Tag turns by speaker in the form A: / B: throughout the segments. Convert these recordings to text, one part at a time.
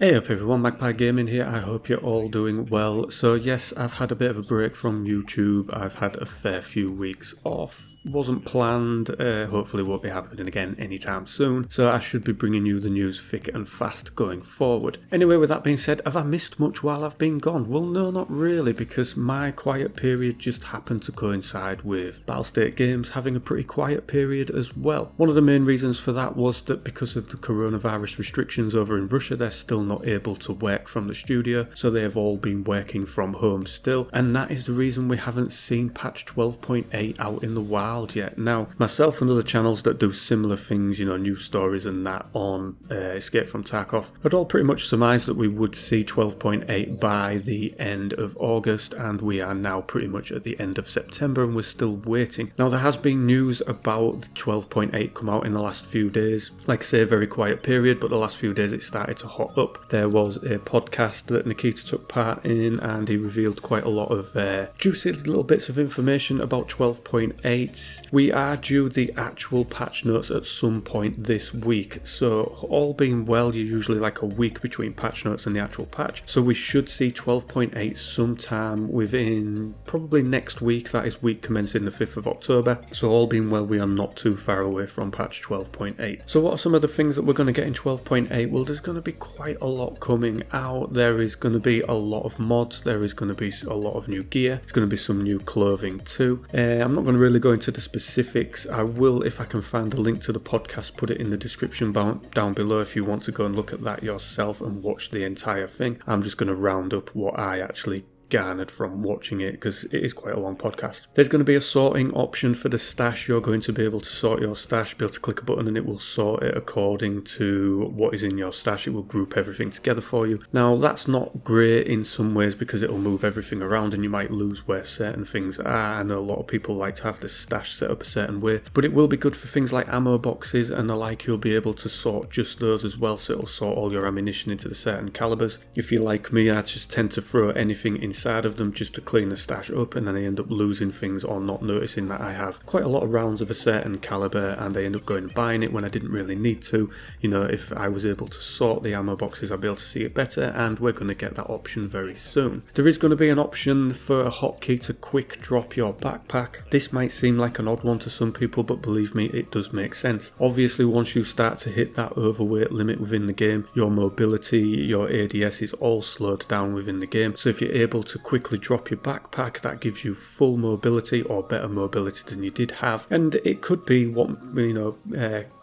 A: Hey up everyone, Magpie Gaming here. I hope you're all doing well. So yes, I've had a bit of a break from YouTube. I've had a fair few weeks off. Wasn't planned, hopefully won't be happening again anytime soon. So I should be bringing you the news thick and fast going forward. Anyway, with that being said, have I missed much while I've been gone? Well, no, not really, because my quiet period just happened to coincide with Battlestate Games having a pretty quiet period as well. One of the main reasons for that was that because of the coronavirus restrictions over in Russia, they're still not able to work from the studio, so they have all been working from home still, and that is the reason we haven't seen patch 12.8 out in the wild yet. Now, myself and other channels that do similar things, news stories and that on Escape From Tarkov, had all pretty much surmised that we would see 12.8 by the end of August, and we are now pretty much at the end of September and we're still waiting. Now, there has been news about 12.8 come out in the last few days. Like I say, a very quiet period, but the last few days it started to hot up. There was a podcast that Nikita took part in and he revealed quite a lot of juicy little bits of information about 12.8. We are due the actual patch notes at some point this week, so all being well, you're usually like a week between patch notes and the actual patch, so we should see 12.8 sometime within probably next week. That is week commencing the 5th of October, so all being well, we are not too far away from patch 12.8. So what are some of the things that we're going to get in 12.8? Well, there's going to be quite a lot coming out. There is going to be a lot of mods, there is going to be a lot of new gear, there's going to be some new clothing too. I'm not going to really go into the specifics. I will, if I can find a link to the podcast, put it in the description down below if you want to go and look at that yourself and watch the entire thing. I'm just going to round up what I actually garnered from watching it, because it is quite a long podcast. There's going to be a sorting option for the stash. You're going to be able to sort your stash, be able to click a button and it will sort it according to what is in your stash. It will group everything together for you. Now, that's not great in some ways because it will move everything around and you might lose where certain things are. I know a lot of people like to have the stash set up a certain way, but it will be good for things like ammo boxes and the like. You'll be able to sort just those as well, so it'll sort all your ammunition into the certain calibers. If you're like me, I just tend to throw anything inside of them just to clean the stash up, and then I end up losing things or not noticing that I have quite a lot of rounds of a certain caliber and I end up going and buying it when I didn't really need to. If I was able to sort the ammo boxes, I'd be able to see it better, and we're going to get that option very soon. There is going to be an option for a hotkey to quick drop your backpack. This might seem like an odd one to some people, but believe me, it does make sense. Obviously, once you start to hit that overweight limit within the game, your mobility, your ADS is all slowed down within the game, so if you're able to quickly drop your backpack, that gives you full mobility or better mobility than you did have, and it could be what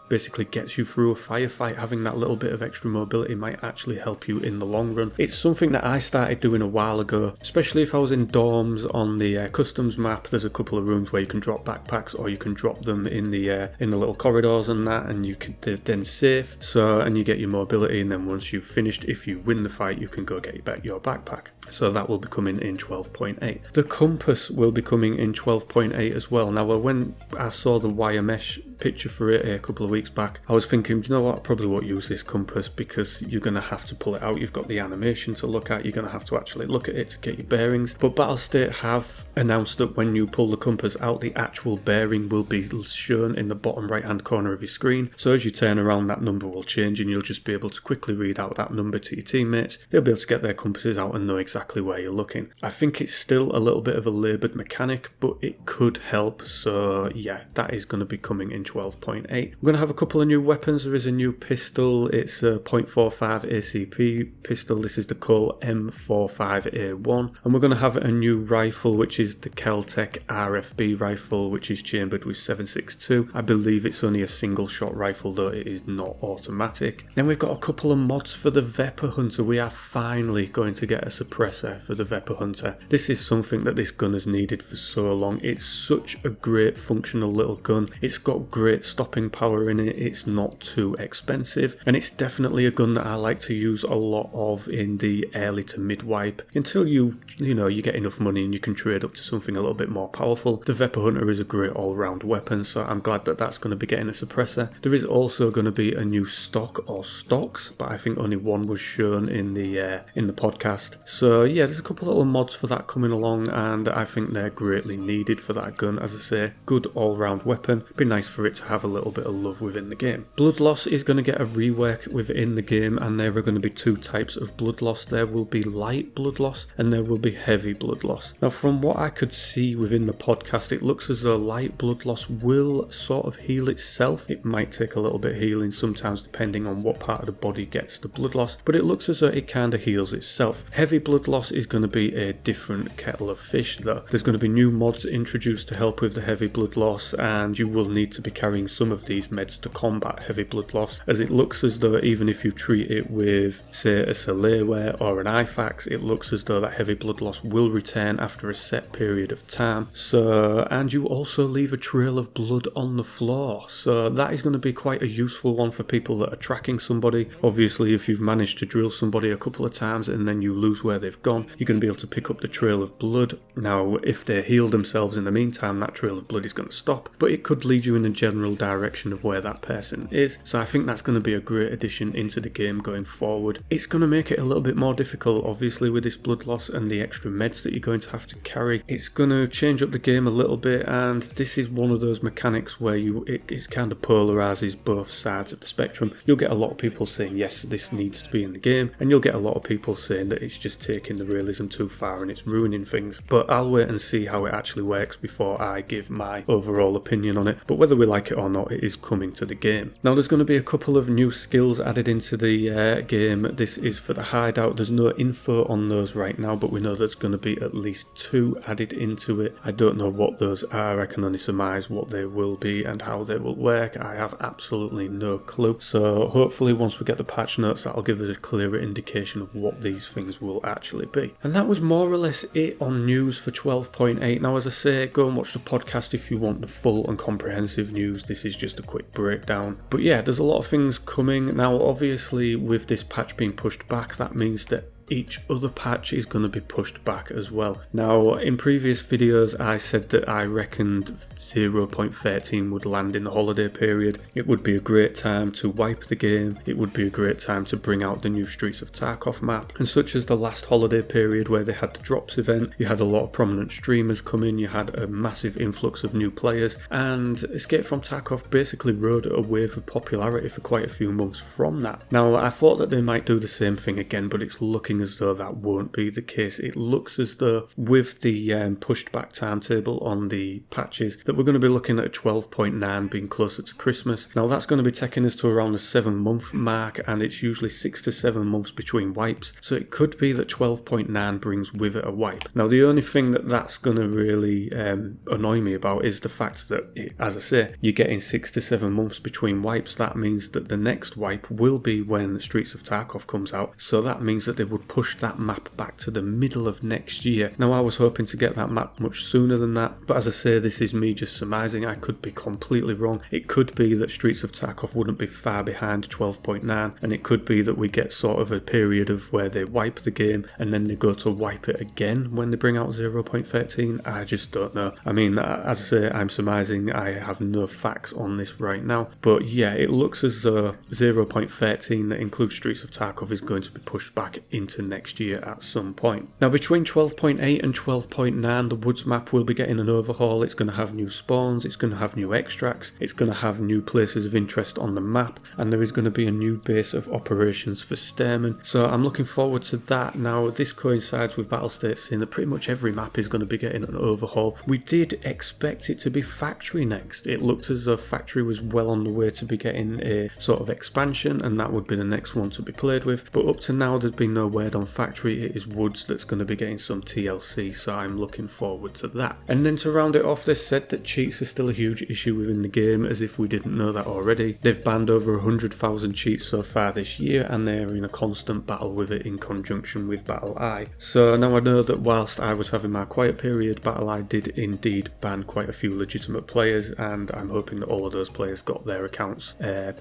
A: basically gets you through a firefight. Having that little bit of extra mobility might actually help you in the long run. It's something that I started doing a while ago, especially if I was in dorms on the customs map. There's a couple of rooms where you can drop backpacks, or you can drop them in the little corridors and that, and they're then safe. So, and you get your mobility, and then once you've finished, if you win the fight, you can go get your backpack. So that will be coming in 12.8. The compass will be coming in 12.8 as well. Now, when I saw the wire mesh picture for it a couple of weeks back, I was thinking, you know what, I probably won't use this compass because you're going to have to pull it out. You've got the animation to look at, you're going to have to actually look at it to get your bearings. But Battlestate have announced that when you pull the compass out, the actual bearing will be shown in the bottom right hand corner of your screen. So as you turn around, that number will change and you'll just be able to quickly read out that number to your teammates. They'll be able to get their compasses out and know exactly where you're looking. I think it's still a little bit of a laboured mechanic, but it could help. So yeah, that is going to be coming in 12.8. We're going to have a couple of new weapons. There is a new pistol. It's a .45 ACP pistol. This is the Cole M45A1. And we're going to have a new rifle, which is the Kel-Tec RFB rifle, which is chambered with 7.62. I believe it's only a single shot rifle, though it is not automatic. Then we've got a couple of mods for the Vepr Hunter. We are finally going to get a suppressor for the Vepr Hunter. This is something that this gun has needed for so long. It's such a great functional little gun. It's got great stopping power in it, it's not too expensive, and it's definitely a gun that I like to use a lot of in the early to mid wipe until you get enough money and you can trade up to something a little bit more powerful. The Vepr Hunter is a great all-round weapon, so I'm glad that that's going to be getting a suppressor. There is also going to be a new stock or stocks, but I think only one was shown in the podcast. So yeah, there's a couple of little mods for that coming along, and I think they're greatly needed for that gun. As I say, good all-round weapon. Be nice for it it to have a little bit of love within the game. Blood loss is going to get a rework within the game, and there are going to be two types of blood loss. There will be light blood loss and there will be heavy blood loss. Now, from what I could see within the podcast, it looks as though light blood loss will sort of heal itself. It might take a little bit of healing sometimes depending on what part of the body gets the blood loss, but it looks as though it kind of heals itself. Heavy blood loss is going to be a different kettle of fish though. There's going to be new mods introduced to help with the heavy blood loss, and you will need to be carrying some of these meds to combat heavy blood loss, as it looks as though even if you treat it with, say, a Soleware or an IFAX, it looks as though that heavy blood loss will return after a set period of time. So, and you also leave a trail of blood on the floor, so that is going to be quite a useful one for people that are tracking somebody. Obviously, if you've managed to drill somebody a couple of times and then you lose where they've gone, you're going to be able to pick up the trail of blood. Now, if they heal themselves in the meantime, that trail of blood is going to stop, but it could lead you in a general direction of where that person is. So I think that's going to be a great addition into the game going forward. It's going to make it a little bit more difficult, obviously, with this blood loss and the extra meds that you're going to have to carry. It's going to change up the game a little bit, and this is one of those mechanics where it kind of polarizes both sides of the spectrum. You'll get a lot of people saying yes, this needs to be in the game, and you'll get a lot of people saying that it's just taking the realism too far and it's ruining things. But I'll wait and see how it actually works before I give my overall opinion on it. But whether we like it or not, it is coming to the game. Now, there's going to be a couple of new skills added into the game. This is for the hideout. There's no info on those right now, but we know there's going to be at least 2 added into it. I don't know what those are. I can only surmise what they will be and how they will work. I have absolutely no clue. So hopefully once we get the patch notes, that'll give us a clearer indication of what these things will actually be. And that was more or less it on news for 12.8. Now, as I say, go and watch the podcast if you want the full and comprehensive news. This is just a quick breakdown. But yeah, there's a lot of things coming. Now, obviously, with this patch being pushed back, that means that each other patch is going to be pushed back as well. Now, in previous videos I said that I reckoned 0.13 would land in the holiday period. It would be a great time to wipe the game. It would be a great time to bring out the new Streets of Tarkov map. And such as the last holiday period where they had the drops event, you had a lot of prominent streamers come in, you had a massive influx of new players, and Escape From Tarkov basically rode a wave of popularity for quite a few months from that. Now, I thought that they might do the same thing again, but it's looking as though that won't be the case. It looks as though with the pushed back timetable on the patches that we're going to be looking at a 12.9 being closer to Christmas. Now, that's going to be taking us to around the 7-month mark, and it's usually 6 to 7 months between wipes, so it could be that 12.9 brings with it a wipe. Now, the only thing that's going to really annoy me about is the fact that, as I say, you're getting 6 to 7 months between wipes. That means that the next wipe will be when Streets of Tarkov comes out, so that means that they would push that map back to the middle of next year. Now, I was hoping to get that map much sooner than that, but as I say, this is me just surmising. I could be completely wrong. It could be that Streets of Tarkov wouldn't be far behind 12.9, and it could be that we get sort of a period of where they wipe the game and then they go to wipe it again when they bring out 0.13. I just don't know. I mean, as I say, I'm surmising. I have no facts on this right now, but yeah, it looks as though 0.13 that includes Streets of Tarkov is going to be pushed back into next year at some point. Now, between 12.8 and 12.9, the Woods map will be getting an overhaul. It's going to have new spawns, it's going to have new extracts, it's going to have new places of interest on the map, and there is going to be a new base of operations for Stairmen. So I'm looking forward to that. Now, this coincides with Battlestate saying that pretty much every map is going to be getting an overhaul. We did expect it to be Factory next. It looked as though Factory was well on the way to be getting a sort of expansion, and that would be the next one to be played with. But up to now, there's been no word on Factory. It is Woods that's going to be getting some TLC, so I'm looking forward to that. And then to round it off, they said that cheats are still a huge issue within the game, as if we didn't know that already. They've banned over 100,000 cheats so far this year, and they're in a constant battle with it in conjunction with BattleEye. So now I know that whilst I was having my quiet period, BattleEye did indeed ban quite a few legitimate players, and I'm hoping that all of those players got their accounts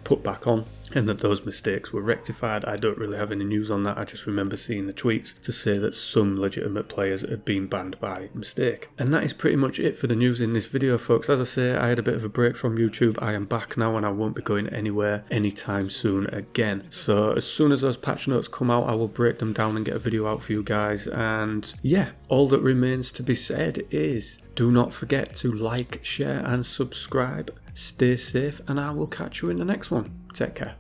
A: put back on, and that those mistakes were rectified. I don't really have any news on that. I just remember seeing the tweets to say that some legitimate players had been banned by mistake. And that is pretty much it for the news in this video, folks. As I say, I had a bit of a break from YouTube. I am back now, and I won't be going anywhere anytime soon again. So as soon as those patch notes come out, I will break them down and get a video out for you guys. And yeah, all that remains to be said is do not forget to like, share and subscribe. stay safe, and I will catch you in the next one. Take care.